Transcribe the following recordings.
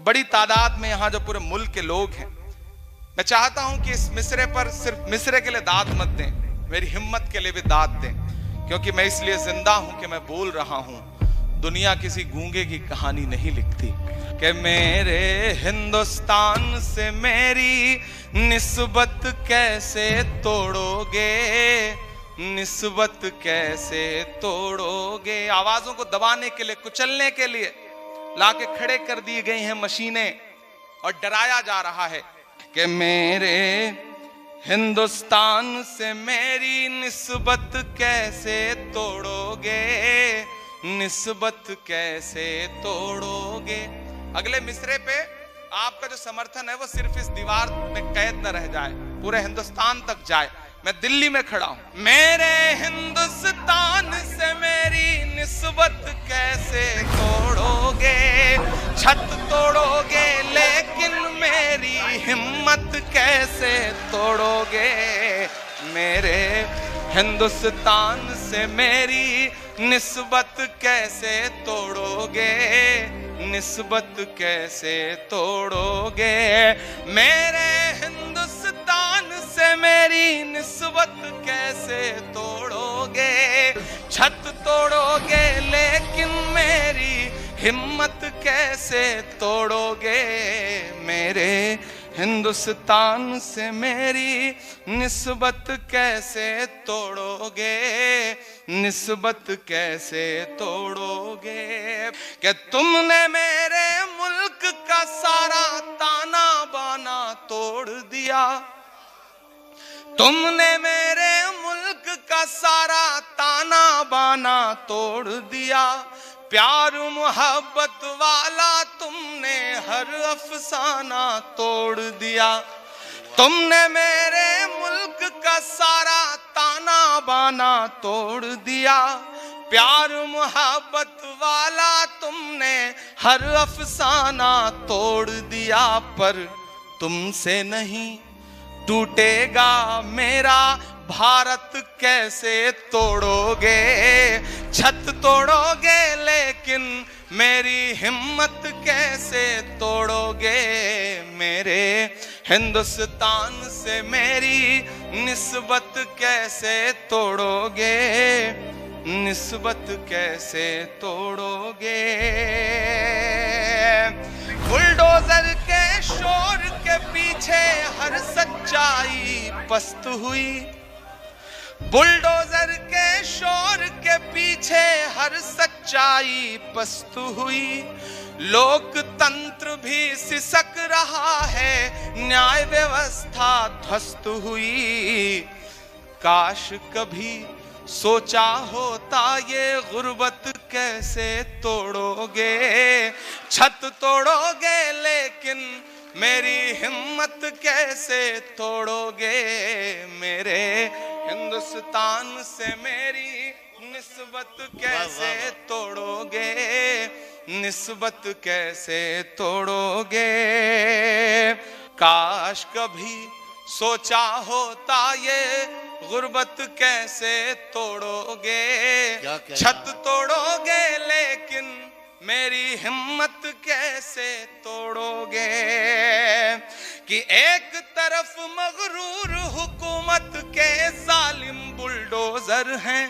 बड़ी तादाद में यहाँ जो पूरे मुल्क के लोग हैं, मैं चाहता हूं कि इस मिसरे पर सिर्फ मिसरे के लिए दाद मत दें, मेरी हिम्मत के लिए भी दाद दें, क्योंकि मैं इसलिए जिंदा हूं कि मैं बोल रहा हूं। दुनिया किसी गूंगे की कहानी नहीं लिखती कि मेरे हिंदुस्तान से मेरी निस्बत कैसे तोड़ोगे, निस्बत कैसे तोड़ोगे। आवाजों को दबाने के लिए, कुचलने के लिए लाके खड़े कर दी गई हैं मशीनें और डराया जा रहा है कि मेरे हिंदुस्तान से मेरी निस्बत कैसे तोड़ोगे, निस्बत कैसे तोड़ोगे। अगले मिसरे पे आपका जो समर्थन है वो सिर्फ इस दीवार में कैद न रह जाए, पूरे हिंदुस्तान तक जाए। मैं दिल्ली में खड़ा हूं। मेरे हिंदुस्तान से मेरी निस्बत कैसे तोड़ोगे, छत तोड़ोगे लेकिन मेरी हिम्मत कैसे तोड़ोगे। मेरे हिंदुस्तान से मेरी निस्बत कैसे तोड़ोगे, निस्बत कैसे तोड़ोगे। मेरे हिंदुस्तान से मेरी निस्बत कैसे तोड़ोगे, छत तोड़ोगे लेकिन मेरी हिम्मत कैसे तोड़ोगे। मेरे हिंदुस्तान से मेरी निस्बत कैसे तोड़ोगे, निस्बत कैसे तोड़ोगे। कि तुमने मेरे मुल्क का सारा ताना बाना तोड़ दिया, तुमने मेरे मुल्क का सारा ताना बाना तोड़ दिया। प्यार मोहब्बत वाला तुमने हर अफसाना तोड़ दिया। तुमने मेरे मुल्क का सारा ताना बाना तोड़ दिया। प्यार मोहब्बत वाला तुमने हर अफसाना तोड़ दिया। पर तुमसे नहीं टूटेगा मेरा भारत कैसे तोड़ोगे, छत तोड़ोगे लेकिन मेरी हिम्मत कैसे तोड़ोगे। मेरे हिंदुस्तान से मेरी निस्बत कैसे तोड़ोगे, निस्बत कैसे तोड़ोगे। बुलडोजर के शोर के पीछे हर सच्चाई पस्त हुई, बुलडोजर के शोर के पीछे हर सच्चाई पस्त हुई। लोकतंत्र भी सिसक रहा है, न्याय व्यवस्था ध्वस्त हुई। काश कभी सोचा होता ये गुर्बत कैसे तोड़ोगे, छत तोड़ोगे लेकिन मेरी हिम्मत कैसे तोड़ोगे। मेरे हिंदुस्तान से मेरी निस्बत कैसे तोड़ोगे, निस्बत कैसे तोड़ोगे। काश कभी सोचा होता ये गुर्बत कैसे तोड़ोगे, छत तोड़ोगे लेकिन मेरी हिम्मत कैसे तोड़ोगे। कि एक तरफ मगरूर हुकूमत के जालिम बुलडोजर हैं,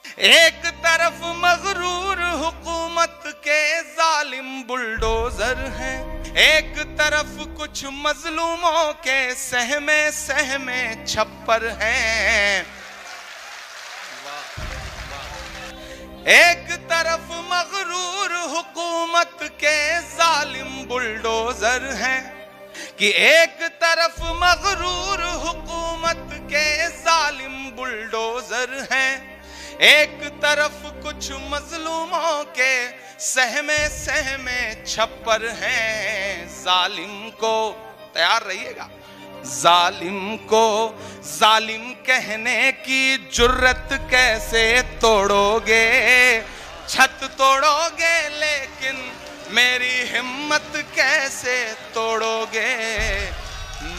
एक तरफ मगरूर हुकूमत के जालिम बुलडोजर हैं, एक तरफ कुछ मजलूमों के सहमे सहमे छप्पर हैं। एक तरफ मगरूर हुकूमत के जालिम बुलडोजर हैं, कि एक तरफ मगरूर हुकूमत के जालिम बुलडोजर हैं, एक तरफ कुछ मजलूमों के सहमे सहमे छप्पर हैं। जालिम को, तैयार रहिएगा, जालिम को जालिम कहने की जुर्रत कैसे तोड़ोगे, छत तोड़ोगे लेकिन मेरी हिम्मत कैसे तोड़ोगे।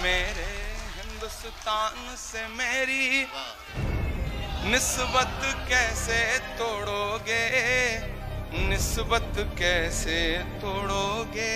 मेरे हिंदुस्तान से मेरी निस्बत कैसे तोड़ोगे, निस्बत कैसे तोड़ोगे।